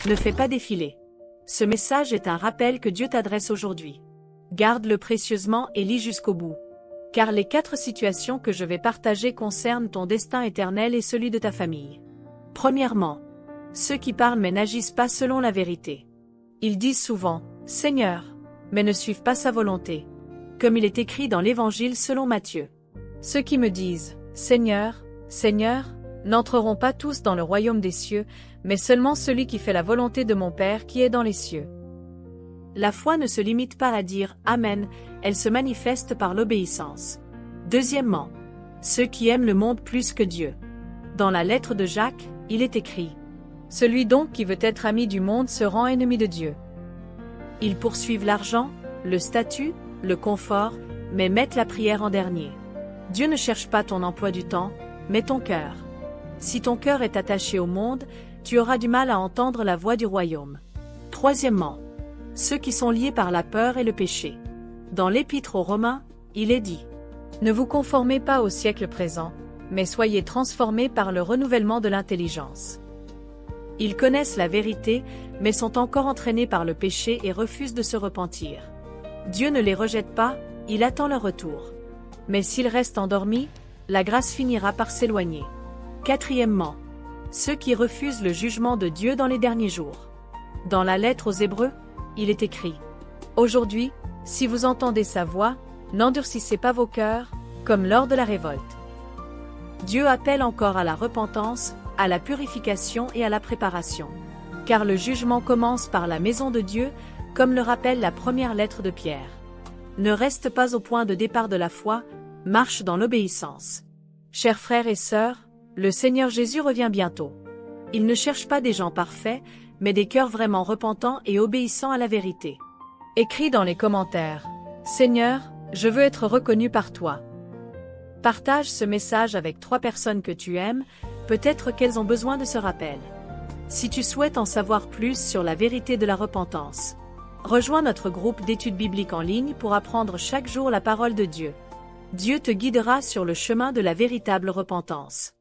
Ne fais pas défiler. Ce message est un rappel que Dieu t'adresse aujourd'hui. Garde-le précieusement et lis jusqu'au bout. Car les 4 situations que je vais partager concernent ton destin éternel et celui de ta famille. Premièrement, ceux qui parlent mais n'agissent pas selon la vérité. Ils disent souvent « Seigneur », mais ne suivent pas sa volonté. Comme il est écrit dans l'Évangile selon Matthieu. Ceux qui me disent « Seigneur, Seigneur », n'entreront pas tous dans le royaume des cieux, mais seulement celui qui fait la volonté de mon Père qui est dans les cieux. La foi ne se limite pas à dire « Amen », elle se manifeste par l'obéissance. Deuxièmement, ceux qui aiment le monde plus que Dieu. Dans la lettre de Jacques, il est écrit « Celui donc qui veut être ami du monde se rend ennemi de Dieu ». Ils poursuivent l'argent, le statut, le confort, mais mettent la prière en dernier. Dieu ne cherche pas ton emploi du temps, mais ton cœur. Si ton cœur est attaché au monde, tu auras du mal à entendre la voix du royaume. Troisièmement, ceux qui sont liés par la peur et le péché. Dans l'Épître aux Romains, il est dit « Ne vous conformez pas au siècle présent, mais soyez transformés par le renouvellement de l'intelligence. » Ils connaissent la vérité, mais sont encore entraînés par le péché et refusent de se repentir. Dieu ne les rejette pas, il attend leur retour. Mais s'ils restent endormis, la grâce finira par s'éloigner. Quatrièmement, ceux qui refusent le jugement de Dieu dans les derniers jours. Dans la lettre aux Hébreux, il est écrit « Aujourd'hui, si vous entendez sa voix, n'endurcissez pas vos cœurs, comme lors de la révolte. » Dieu appelle encore à la repentance, à la purification et à la préparation. Car le jugement commence par la maison de Dieu, comme le rappelle la première lettre de Pierre. Ne reste pas au point de départ de la foi, marche dans l'obéissance. Chers frères et sœurs, le Seigneur Jésus revient bientôt. Il ne cherche pas des gens parfaits, mais des cœurs vraiment repentants et obéissants à la vérité. Écris dans les commentaires « Seigneur, je veux être reconnu par toi ». Partage ce message avec 3 personnes que tu aimes, peut-être qu'elles ont besoin de ce rappel. Si tu souhaites en savoir plus sur la vérité de la repentance, rejoins notre groupe d'études bibliques en ligne pour apprendre chaque jour la parole de Dieu. Dieu te guidera sur le chemin de la véritable repentance.